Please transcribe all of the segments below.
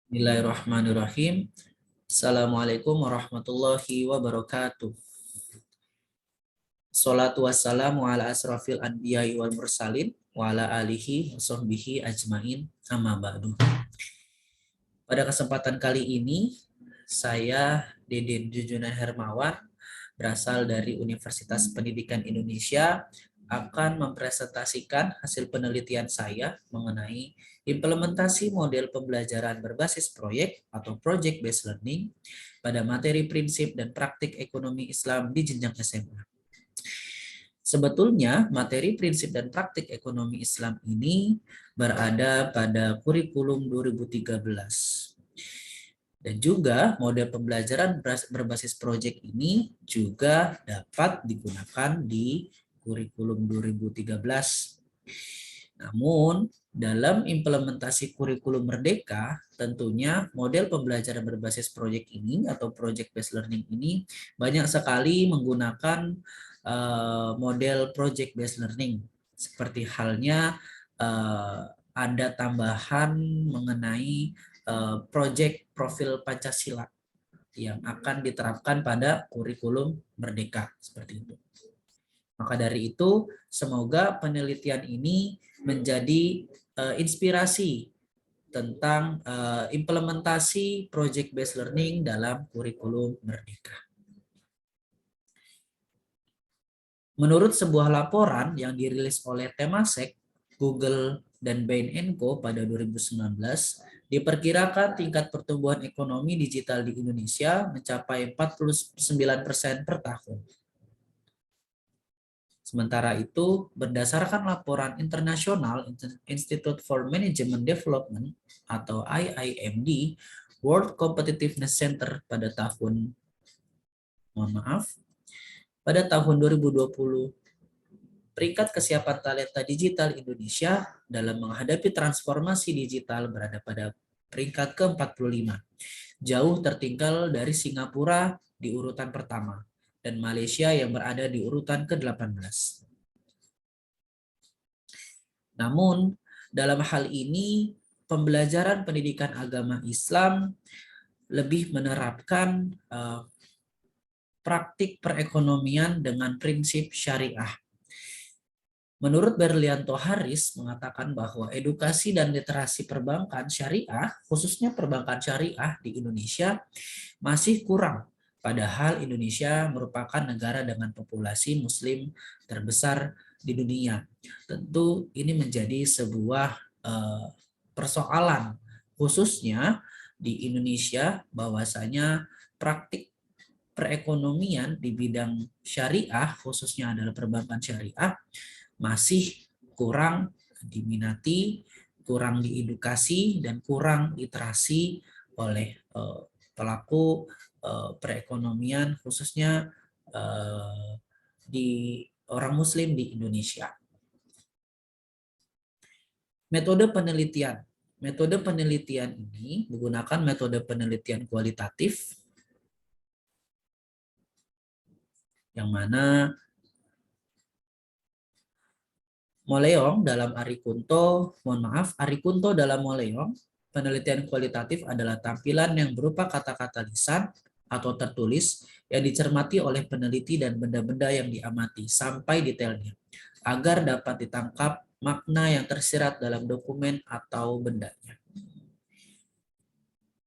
Bismillahirrahmanirrahim. Assalamualaikum warahmatullahi wabarakatuh. Salatu wassalamu ala asrafil anbiya'i wal mursalin wa ala alihi wa sahbihi ajmain amma ba'du. Pada kesempatan kali ini, saya Deden Jujunan Hermawan berasal dari Universitas Pendidikan Indonesia akan mempresentasikan hasil penelitian saya mengenai implementasi model pembelajaran berbasis proyek atau project based learning pada materi prinsip dan praktik ekonomi Islam di jenjang SMA. Sebetulnya materi prinsip dan praktik ekonomi Islam ini berada pada kurikulum 2013. Dan juga model pembelajaran berbasis proyek ini juga dapat digunakan di kurikulum 2013. Namun, dalam implementasi kurikulum Merdeka, tentunya model pembelajaran berbasis proyek ini atau project based learning ini banyak sekali menggunakan model project based learning. Seperti halnya ada tambahan mengenai project profil Pancasila yang akan diterapkan pada kurikulum Merdeka seperti itu. Maka dari itu, semoga penelitian ini menjadi inspirasi tentang implementasi project based learning dalam kurikulum Merdeka. Menurut sebuah laporan yang dirilis oleh Temasek, Google, dan Bain & Co pada 2019, diperkirakan tingkat pertumbuhan ekonomi digital di Indonesia mencapai 49% per tahun. Sementara itu, berdasarkan laporan internasional Institute for Management Development atau IIMD, World Competitiveness Center pada tahun 2020, peringkat kesiapan talenta digital Indonesia dalam menghadapi transformasi digital berada pada peringkat ke-45. Jauh tertinggal dari Singapura di urutan pertama dan Malaysia yang berada di urutan ke-18. Namun, dalam hal ini, pembelajaran pendidikan agama Islam lebih menerapkan praktik perekonomian dengan prinsip syariah. Menurut Berlianto Haris mengatakan bahwa edukasi dan literasi perbankan syariah, khususnya perbankan syariah di Indonesia, masih kurang. Padahal Indonesia merupakan negara dengan populasi muslim terbesar di dunia. Tentu ini menjadi sebuah persoalan, khususnya di Indonesia, bahwasanya praktik perekonomian di bidang syariah, khususnya adalah perbankan syariah, masih kurang diminati, kurang diedukasi, dan kurang literasi oleh pelaku perekonomian, khususnya di orang Muslim di Indonesia. Metode penelitian. Metode penelitian ini menggunakan metode penelitian kualitatif, yang mana Moleong dalam Arikunto, Arikunto dalam Moleong, penelitian kualitatif adalah tampilan yang berupa kata-kata lisan atau tertulis yang dicermati oleh peneliti dan benda-benda yang diamati sampai detailnya, agar dapat ditangkap makna yang tersirat dalam dokumen atau bendanya.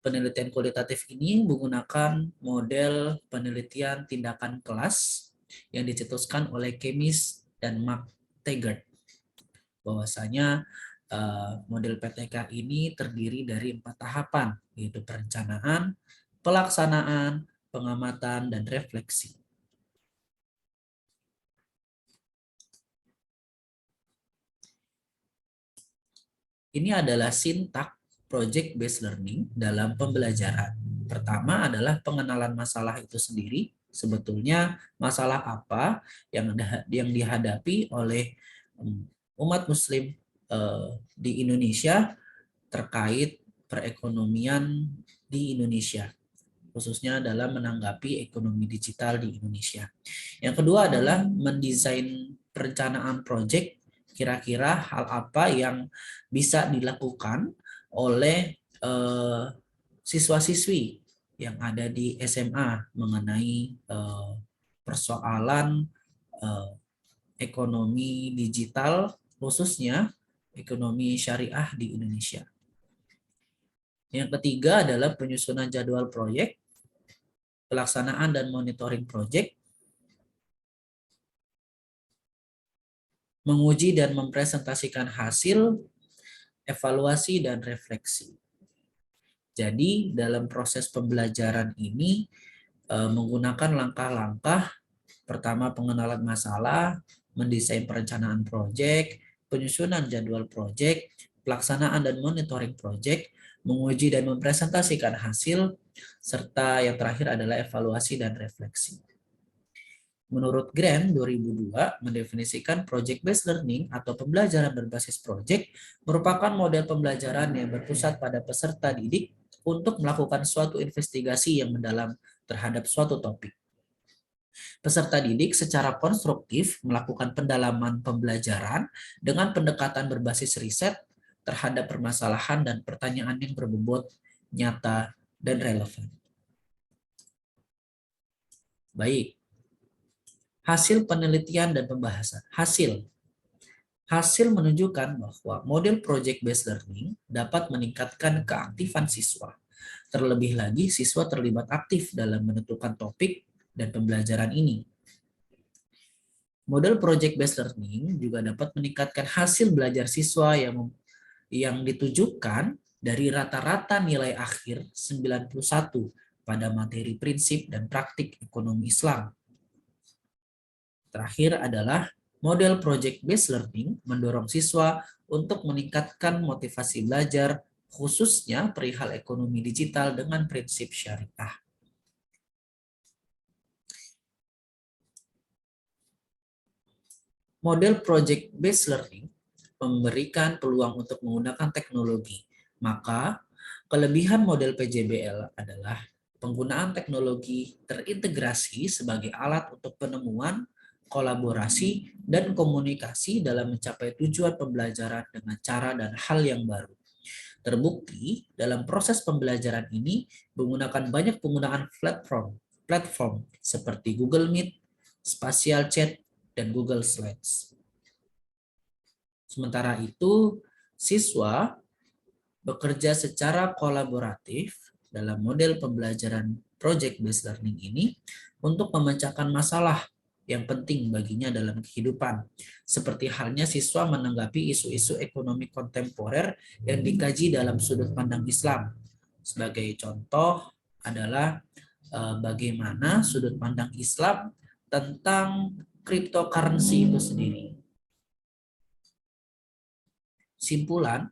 Penelitian kualitatif ini menggunakan model penelitian tindakan kelas yang dicetuskan oleh Kemis dan Mark Taggart. Bahwasanya model PTK ini terdiri dari 4 tahapan, yaitu perencanaan, pelaksanaan, pengamatan, dan refleksi. Ini adalah sintak project based learning dalam pembelajaran. Pertama adalah pengenalan masalah itu sendiri. Sebetulnya masalah apa yang dihadapi oleh umat muslim di Indonesia terkait perekonomian di Indonesia, khususnya dalam menanggapi ekonomi digital di Indonesia. Yang kedua adalah mendesain perencanaan proyek, kira-kira hal apa yang bisa dilakukan oleh siswa-siswi yang ada di SMA mengenai persoalan ekonomi digital, khususnya ekonomi syariah di Indonesia. Yang ketiga adalah penyusunan jadwal proyek, pelaksanaan dan monitoring proyek, menguji dan mempresentasikan hasil, evaluasi dan refleksi. Jadi dalam proses pembelajaran ini menggunakan langkah-langkah, pertama pengenalan masalah, mendesain perencanaan proyek, penyusunan jadwal proyek, pelaksanaan dan monitoring proyek, menguji dan mempresentasikan hasil, serta yang terakhir adalah evaluasi dan refleksi. Menurut Grant 2002 mendefinisikan project-based learning atau pembelajaran berbasis project merupakan model pembelajaran yang berpusat pada peserta didik untuk melakukan suatu investigasi yang mendalam terhadap suatu topik. Peserta didik secara konstruktif melakukan pendalaman pembelajaran dengan pendekatan berbasis riset terhadap permasalahan dan pertanyaan yang berbobot, nyata, dan relevan. Baik. Hasil penelitian dan pembahasan. Hasil menunjukkan bahwa model project-based learning dapat meningkatkan keaktifan siswa. Terlebih lagi, siswa terlibat aktif dalam menentukan topik dan pembelajaran ini. Model project-based learning juga dapat meningkatkan hasil belajar siswa yang ditujukan dari rata-rata nilai akhir 91 pada materi prinsip dan praktik ekonomi Islam. Terakhir adalah model project-based learning mendorong siswa untuk meningkatkan motivasi belajar, khususnya perihal ekonomi digital dengan prinsip syariah. Model project-based learning memberikan peluang untuk menggunakan teknologi. Maka, kelebihan model PJBL adalah penggunaan teknologi terintegrasi sebagai alat untuk penemuan, kolaborasi, dan komunikasi dalam mencapai tujuan pembelajaran dengan cara dan hal yang baru. Terbukti dalam proses pembelajaran ini menggunakan banyak penggunaan platform seperti Google Meet, Spatial Chat, dan Google Slides. Sementara itu, siswa bekerja secara kolaboratif dalam model pembelajaran project-based learning ini untuk memecahkan masalah yang penting baginya dalam kehidupan. Seperti halnya siswa menanggapi isu-isu ekonomi kontemporer yang dikaji dalam sudut pandang Islam. Sebagai contoh adalah bagaimana sudut pandang Islam tentang cryptocurrency itu sendiri. Simpulan,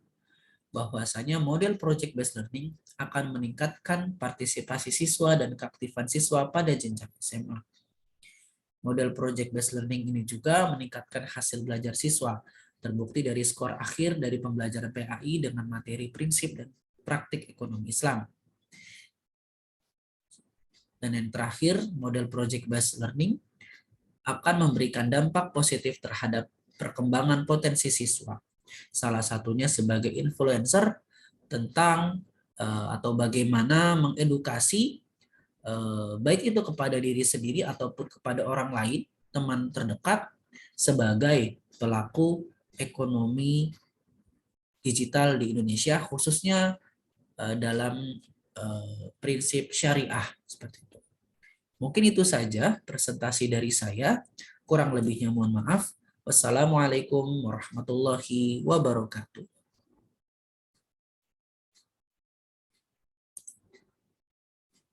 bahwasanya model project-based learning akan meningkatkan partisipasi siswa dan keaktifan siswa pada jenjang SMA. Model project-based learning ini juga meningkatkan hasil belajar siswa, terbukti dari skor akhir dari pembelajaran PAI dengan materi prinsip dan praktik ekonomi Islam. Dan yang terakhir, model project-based learning akan memberikan dampak positif terhadap perkembangan potensi siswa. Salah satunya sebagai influencer tentang atau bagaimana mengedukasi baik itu kepada diri sendiri ataupun kepada orang lain, teman terdekat, sebagai pelaku ekonomi digital di Indonesia, khususnya dalam prinsip syariah seperti itu. Mungkin itu saja presentasi dari saya. Kurang lebihnya mohon maaf. Wassalamualaikum warahmatullahi wabarakatuh.